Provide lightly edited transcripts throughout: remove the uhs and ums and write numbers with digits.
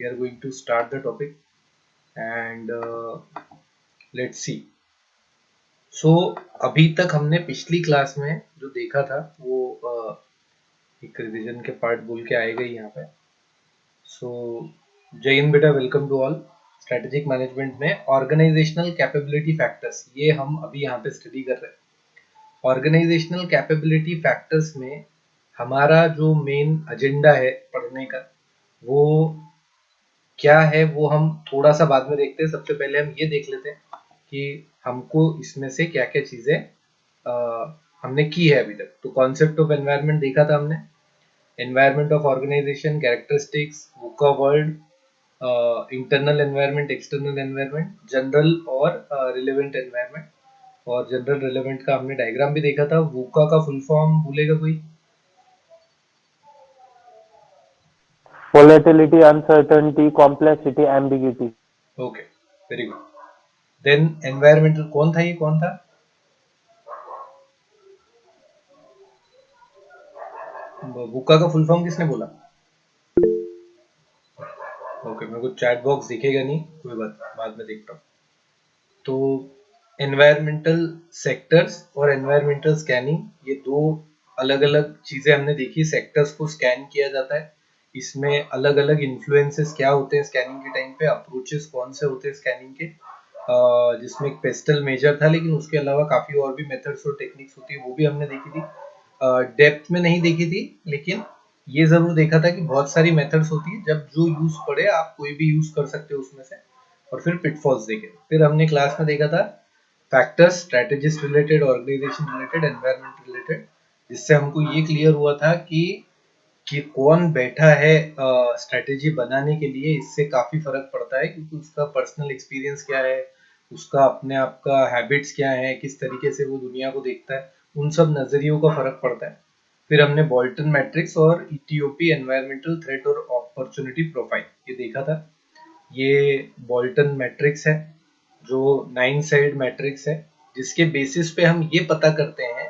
we are going to start the topic and let's see. So अभी तक हमने पिछली क्लास में जो देखा था वो एक रिवीजन के पार्ट बोल के आएगा ही यहाँ पे. सो जय हिंद बेटा, welcome to all. Strategic management में ऑर्गेनाइजेशनल कैपेबिलिटी फैक्टर्स, ये हम अभी यहाँ पे स्टडी कर रहे हैं. ऑर्गेनाइजेशनल कैपेबिलिटी फैक्टर्स में हमारा जो मेन एजेंडा है पढ़ने का वो क्या है वो हम थोड़ा सा बाद में देखते हैं. सबसे पहले हम ये देख लेते हैं कि हमको इसमें से क्या क्या चीजें हमने की है अभी तक. तो कॉन्सेप्ट ऑफ एनवायरनमेंट देखा था हमने, environment of organization, characteristics, VUCA world, internal environment, external environment, general और रिलेवेंट एनवायरनमेंट. और जनरल रिलेवेंट का हमने डायग्राम भी देखा था. वुका का फुल फॉर्म भूलेगा कोई? Volatility, uncertainty, complexity, ambiguity. Okay, very good. Then environmental कौन था? ये कौन था? वुका का फुल फॉर्म किसने बोला? ओके, मेरे को चैट बॉक्स दिखेगा नहीं, कोई बात, बाद में देखता हूँ. तो एनवायरमेंटल सेक्टर्स और एनवायरमेंटल स्कैनिंग, ये दो अलग अलग चीजें हमने देखी. सेक्टर्स को स्कैन किया जाता है, इसमें अलग अलग इन्फ्लुएंसेस क्या होते हैं स्कैनिंग के टाइम पे, अप्रोचेस कौन से होते हैं स्कैनिंग के, जिसमें एक पेस्टल मेजर था, लेकिन उसके अलावा काफी और भी मेथड्स और टेक्निक्स होती है, वो भी हमने देखी थी. डेप्थ में नहीं देखी थी, लेकिन ये जरूर देखा था कि बहुत सारी मेथड्स होती है, जब जो यूज पड़े आप कोई भी यूज कर सकते हो उसमें से. और फिर पिटफॉल्स देखे. फिर हमने क्लास में देखा था factors, strategist related, organisation related, environment related, जिससे हमको ये क्लियर हुआ था कि कौन बैठा है स्ट्रेटेजी बनाने के लिए. इससे काफी फर्क पड़ता है, क्योंकि उसका पर्सनल एक्सपीरियंस क्या है, उसका अपने आप का हैबिट्स क्या है, किस तरीके से वो दुनिया को देखता है, उन सब नजरियों का फर्क पड़ता है. फिर हमने बोल्टन मैट्रिक्स और इथियोपी एनवायरमेंटल थ्रेट और अपॉर्चुनिटी प्रोफाइल ये देखा था. ये बोल्टन मैट्रिक्स है जो 9 साइड मैट्रिक्स है, जिसके बेसिस पे हम ये पता करते हैं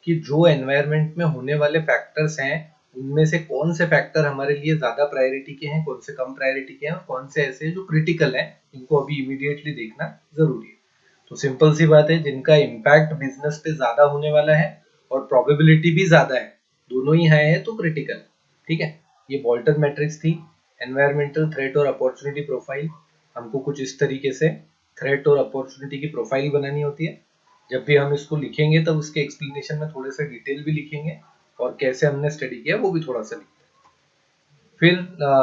कि जो एनवायरनमेंट में होने वाले फैक्टर्स हैं उनमें से कौन से फैक्टर हमारे लिए ज्यादा प्रायोरिटी के हैं, कौन से कम प्रायोरिटी के हैं, और कौन से ऐसे जो क्रिटिकल हैं, इनको अभी इमीडिएटली देखना जरूरी है. तो सिंपल सी बात है, जिनका इम्पैक्ट बिजनेस पे ज्यादा होने वाला है और प्रोबेबिलिटी भी ज्यादा है, दोनों ही हाई है, तो क्रिटिकल. ठीक है, ये बोल्टन मैट्रिक्स थी. एनवायरमेंटल थ्रेट और अपॉर्चुनिटी प्रोफाइल, हमको कुछ इस तरीके से थ्रेट और अपॉर्चुनिटी की प्रोफाइल बनानी होती है. जब भी हम इसको लिखेंगे तब उसके एक्सप्लेनेशन में थोड़े से डिटेल भी लिखेंगे, और कैसे हमने स्टडी किया वो भी थोड़ा सा लिखते हैं. फिर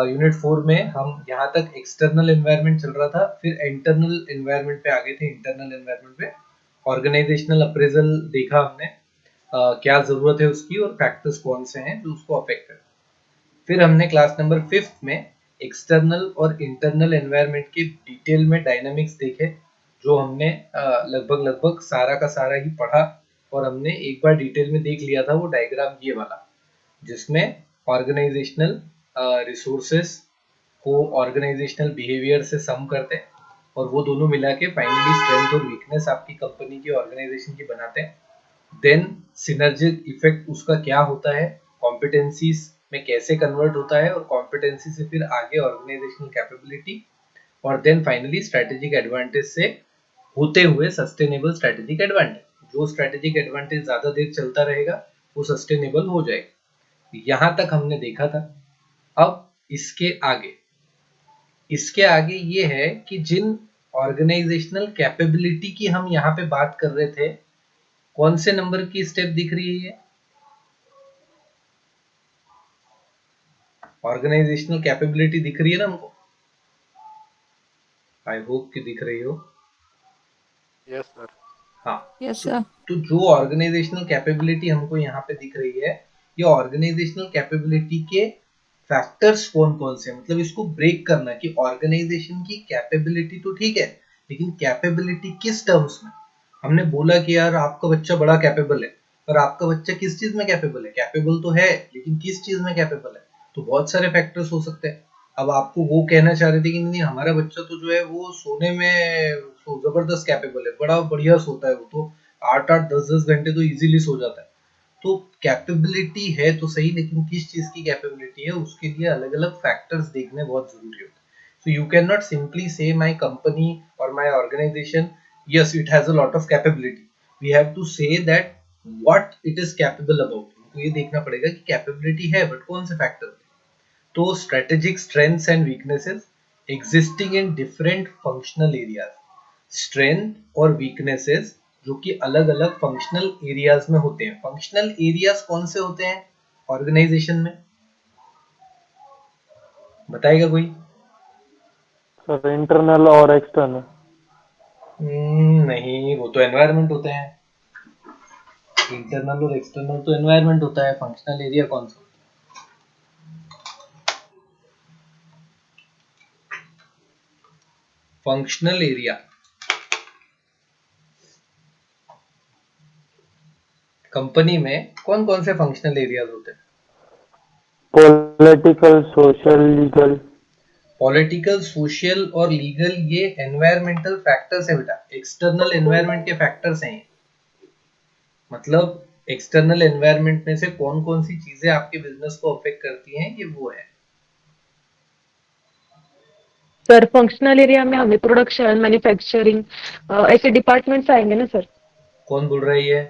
यूनिट 4 में हम यहाँ तक एक्सटर्नल एनवायरनमेंट चल रहा था, फिर इंटरनल एनवायरनमेंट पे आ गए थे. इंटरनल एनवायरनमेंट पे ऑर्गेनाइजेशनल अप्रेजल देखा हमने, क्या जरूरत है उसकी और फैक्टर्स कौन से हैं जो उसको अफेक्ट करते हैं. फिर हमने क्लास नंबर 5 में एक्सटर्नल और इंटरनल एनवायरनमेंट के डिटेल में डायनामिक्स देखे, जो हमने लगभग लगभग सारा का सारा ही पढ़ा, और हमने एक बार डिटेल में देख लिया था वो डायग्राम ये वाला, जिसमें ऑर्गेनाइजेशनल रिसोर्सेस को ऑर्गेनाइजेशनल बिहेवियर से सम करते हैं, और वो दोनों मिला के फाइनली स्ट्रेंथ और वीकनेस आपकी कंपनी की, ऑर्गेनाइजेशन की बनाते हैं. देन सिनर्जिक इफेक्ट उसका क्या होता है, कॉम्पिटेंसीज में कैसे कन्वर्ट होता है, और कॉम्पिटेंसी से फिर आगे ऑर्गेनाइजेशनल कैपेबिलिटी, और देन फाइनली स्ट्रेटेजिक एडवांटेज से होते हुए सस्टेनेबल स्ट्रेटेजिक एडवांटेज. जो स्ट्रेटेजिक एडवांटेज ज्यादा देर चलता रहेगा वो सस्टेनेबल हो जाएगा. यहां तक हमने देखा था. अब इसके आगे ये है कि जिन ऑर्गेनाइजेशनल कैपेबिलिटी की हम यहाँ पे बात कर रहे थे, कौन से नंबर की स्टेप दिख रही है? ये ऑर्गेनाइजेशनल कैपेबिलिटी दिख रही है ना हमको? आई होप कि दिख रही हो. Yes sir. हाँ. यस तो, सर. तो जो ऑर्गेनाइजेशनल कैपेबिलिटी हमको यहाँ पे दिख रही है, ये ऑर्गेनाइजेशनल कैपेबिलिटी के फैक्टर्स कौन कौन से, मतलब इसको ब्रेक करना कि ऑर्गेनाइजेशन की कैपेबिलिटी तो ठीक है, लेकिन कैपेबिलिटी किस टर्म्स में. हमने बोला कि यार आपका बच्चा बड़ा कैपेबल है, पर आपका बच्चा किस चीज में कैपेबल है? कैपेबल तो है, लेकिन किस चीज में कैपेबल है? तो बहुत सारे फैक्टर्स हो सकते हैं. अब आपको वो कहना चाह रहे थे कि नहीं, हमारा बच्चा तो जो है वो सोने में जबरदस्त कैपेबल है, बड़ा बढ़िया सोता है, वो तो 8-8 10-10 घंटे तो इजीली सो जाता है. तो कैपेबिलिटी है तो सही, लेकिन किस चीज की कैपेबिलिटी है, उसके लिए अलग अलग फैक्टर्स देखने बहुत जरूरी होते हैं. So you cannot simply say my company or my organization, yes, it has a lot of capability. We have to say that what it is capable about. हमको ये देखना पड़ेगा कि capability है, but कौन से factor। तो strategic strengths and weaknesses existing in different functional areas, strength और weaknesses जो कि अलग अलग functional areas में होते हैं। functional areas कौन से होते हैं organization में, बताएगा कोई? सर इंटरनल और एक्सटर्नल। नहीं, वो तो एनवायरनमेंट होते हैं। इंटरनल और एक्सटर्नल तो एनवायरनमेंट होता है, फंक्शनल एरिया कौन सा? फंक्शनल एरिया कंपनी में कौन कौन से फंक्शनल एरियाज होते हैं? Political, social, legal. Political, social और लीगल ये एनवायरमेंटल फैक्टर्स है बेटा, एक्सटर्नल एनवायरमेंट के फैक्टर्स हैं। मतलब एक्सटर्नल एनवायरमेंट में से कौन कौन सी चीजें आपके बिजनेस को अफेक्ट करती हैं, ये वो है। सर फंक्शनल एरिया में हमें प्रोडक्शन, मैन्युफैक्चरिंग ऐसे डिपार्टमेंट्स आएंगे ना सर? कौन बोल रही है?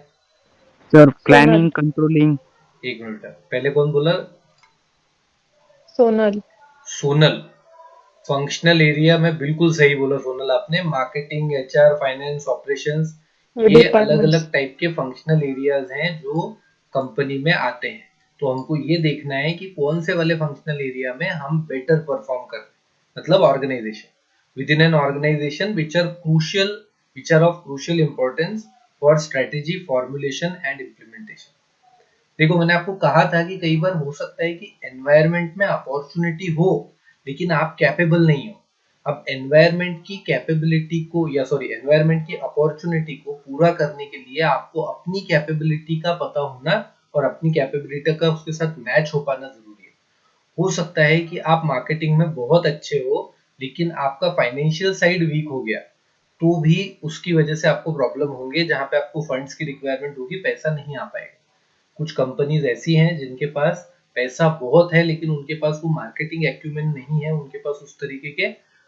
Sir planning, controlling. एक मिनट, पहले कौन बोला? सोनल। सोनल। फंक्शनल एरिया में बिल्कुल सही बोला सोनल आपने। मार्केटिंग, एचआर, फाइनेंस, ऑपरेशंस, ये अलग अलग टाइप के फंक्शनल एरियाज हैं जो कंपनी में आते हैं। तो हमको ये देखना है कि कौन से वाले फंक्शनल एरिया में हम बेटर परफॉर्म कर रहे हैं। मतलब organisation, within an organisation which are of crucial importance for strategy formulation and implementation. देखो, मैंने आपको कहा था कि कई बार हो सकता है कि एनवायरनमेंट में अपॉर्चुनिटी हो लेकिन आप कैपेबल नहीं हो। अब एनवायरनमेंट की कैपेबिलिटी को एनवायरनमेंट की अपॉर्चुनिटी को पूरा करने के लिए आपको अपनी कैपेबिलिटी का पता होना और अपनी कैपेबिलिटी का उसके साथ मैच हो पाना जरूरी है। हो सकता है कि आप मार्केटिंग में बहुत अच्छे हो लेकिन आपका फाइनेंशियल साइड वीक हो गया, तो भी उसकी वजह से आपको प्रॉब्लम होंगे, जहां पे आपको फंड्स की रिक्वायरमेंट होगी, पैसा नहीं आ पाएगा। कुछ कंपनीज ऐसी हैं जिनके पास पैसा बहुत है लेकिन उनके पास वो मार्केटिंग एक्यूमेन नहीं है, उनके पास उस तरीके के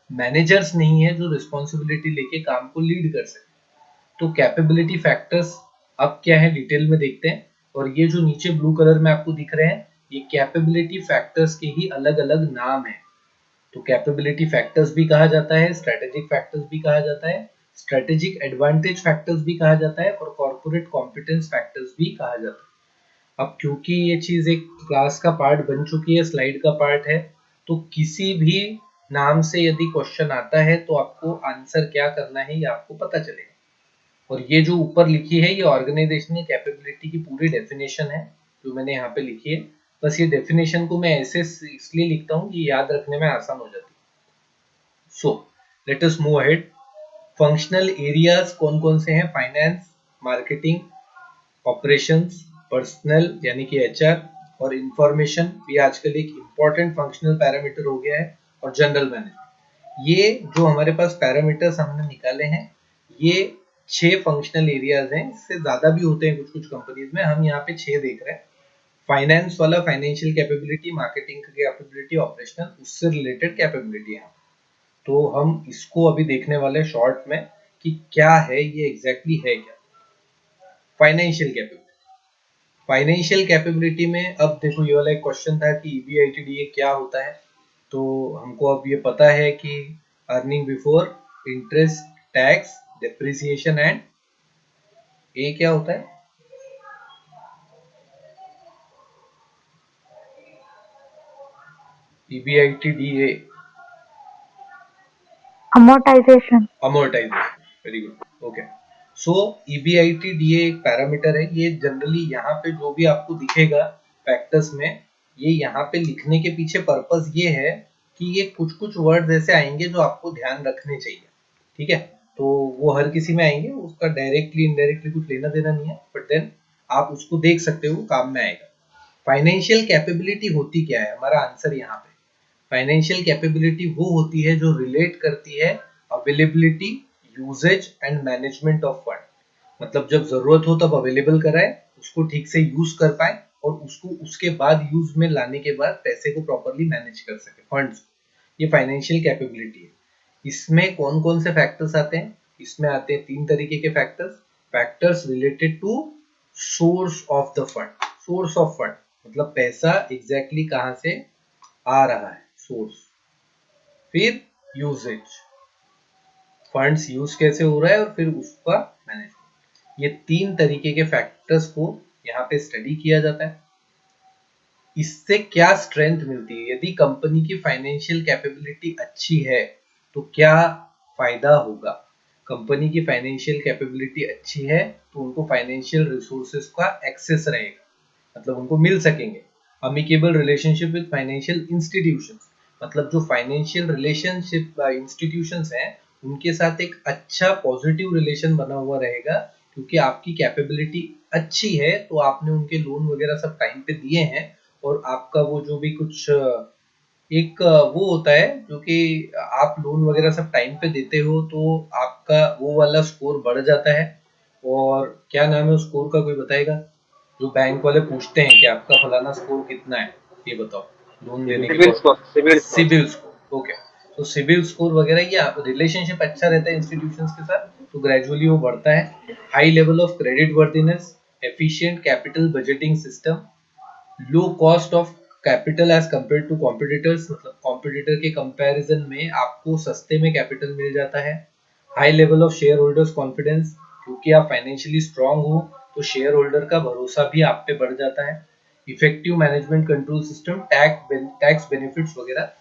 मैनेजर्स नहीं है जो रिस्पॉन्सिबिलिटी लेके काम को लीड कर सके। तो कैपेबिलिटी फैक्टर्स अब क्या है डिटेल में देखते हैं। और ये जो नीचे ब्लू कलर में आपको दिख रहे हैं, ये कैपेबिलिटी फैक्टर्स के ही अलग अलग नाम है। तो कैपेबिलिटी फैक्टर्स भी कहा जाता है, स्ट्रेटेजिक फैक्टर्स भी कहा जाता है, स्ट्रेटेजिक एडवांटेज फैक्टर्स भी कहा जाता है और कॉर्पोरेट कॉम्पिटेंस फैक्टर्स भी कहा जाता है। अब क्योंकि ये चीज एक क्लास का पार्ट बन चुकी है, स्लाइड का पार्ट है, तो किसी भी नाम से यदि क्वेश्चन आता है तो आपको आंसर क्या करना है ये आपको पता चलेगा। और ये जो ऊपर लिखी है ये ऑर्गेनाइजेशनल कैपेबिलिटी की पूरी डेफिनेशन है जो मैंने यहाँ पे लिखी है। बस ये डेफिनेशन को मैं ऐसे इसलिए लिखता हूँ कि याद रखने में आसान हो जाती है। So let us move ahead. Functional areas कौन कौन से हैं? फाइनेंस, मार्केटिंग, ऑपरेशंस, पर्सनल यानी कि एचआर और इंफॉर्मेशन भी आजकल एक इम्पॉर्टेंट फंक्शनल पैरामीटर हो गया है, और जनरल मैनेजमेंट। ये जो हमारे पास पैरामीटर्स हमने निकाले हैं ये 6 फंक्शनल एरियाज हैं, इससे ज्यादा भी होते हैं कुछ कुछ कंपनीज में, हम यहाँ पे 6 देख रहे हैं। फाइनेंस वाला फाइनेंशियल कैपेबिलिटी, मार्केटिंग का कैपेबिलिटी, ऑपरेशनल उससे रिलेटेड कैपेबिलिटी है। तो हम इसको अभी देखने वाले शॉर्ट में कि क्या है ये एग्जैक्टली है क्या। फाइनेंशियल कैपेबिलिटी, फाइनेंशियल कैपेबिलिटी में अब देखो ये वाला एक क्वेश्चन था कि ईबीआईटीडीए क्या होता है। तो हमको अब ये पता है कि earning before interest, tax, depreciation and A क्या होता है? EBITDA amortization. Amortization, very good, okay. So EBITDA एक पैरामीटर है, ये जनरली यहाँ पे जो भी आपको दिखेगा फैक्टर्स में, ये यहाँ पे लिखने के पीछे पर्पस ये है कि ये कुछ कुछ वर्ड्स ऐसे आएंगे जो आपको ध्यान रखने चाहिए, ठीक है? तो वो हर किसी में आएंगे, उसका डायरेक्टली इनडायरेक्टली कुछ लेना देना नहीं है, बट देन आप उसको देख सकते हो, काम में आएगा। फाइनेंशियल कैपेबिलिटी होती क्या है? हमारा आंसर यहाँ पे फाइनेंशियल कैपेबिलिटी वो होती है जो रिलेट करती है availability, usages and management of fund. मतलब जब जरूरत हो तब अवेलेबल कराए, उसको ठीक से यूज कर पाए और उसको उसके बाद यूज में लाने के बाद पैसे को प्रॉपरली मैनेज कर सके, फंड्स। ये फाइनेंशियल कैपेबिलिटी है। इसमें कौन कौन से फैक्टर्स आते हैं? इसमें आते हैं 3 तरीके के factors related to source of the fund. Source of fund मतलब पैसा एग्जैक्टली कहां से आ रहा है, सोर्स। फिर यूजेज, फंड्स यूज कैसे हो रहा है, और फिर उसका मैनेजमेंट। ये 3 तरीके के फैक्टर्स को यहाँ पे स्टडी किया जाता है। इससे क्या स्ट्रेंथ मिलती है? यदि कंपनी की फाइनेंशियल कैपेबिलिटी अच्छी है तो क्या फायदा होगा? कंपनी की फाइनेंशियल कैपेबिलिटी अच्छी है तो उनको फाइनेंशियल रिसोर्सेज का एक्सेस रहेगा, मतलब उनको मिल सकेंगे। अमिकेबल रिलेशनशिप विद फाइनेंशियल इंस्टीट्यूशंस, मतलब जो फाइनेंशियल रिलेशनशिप इंस्टीट्यूशंस हैं उनके साथ एक अच्छा पॉजिटिव रिलेशन बना हुआ रहेगा, क्योंकि आपकी कैपेबिलिटी अच्छी है तो आपने उनके लोन वगैरह सब टाइम पे दिए हैं, और आपका वो जो भी कुछ एक वो होता है जो कि आप लोन वगैरह सब टाइम पे देते हो तो आपका वो वाला स्कोर बढ़ जाता है। और क्या नाम है उस स्कोर का, कोई बताएगा? जो बैंक वाले पूछते हैं कि आपका फलाना स्कोर कितना है, ये बताओ लोन देने के बाद। CIBIL score, okay. तो सिबिल स्कोर वगैरह, ये रिलेशनशिप अच्छा रहता है इंस्टीट्यूशंस के साथ तो ग्रेजुअली वो बढ़ता है। High level of credit worthiness, efficient capital budgeting system, low cost of capital as compare to competitors, मतलब कॉम्पिटिटर के कंपैरिजन में आपको सस्ते में कैपिटल मिल जाता है। High level of share holders confidence, क्योंकि आप फाइनेंशियली स्ट्रांग हो तो शेयर होल्डर का भरोसा भी आप पे बढ़ जाता है। Effective management control system, tax benefits वगैरह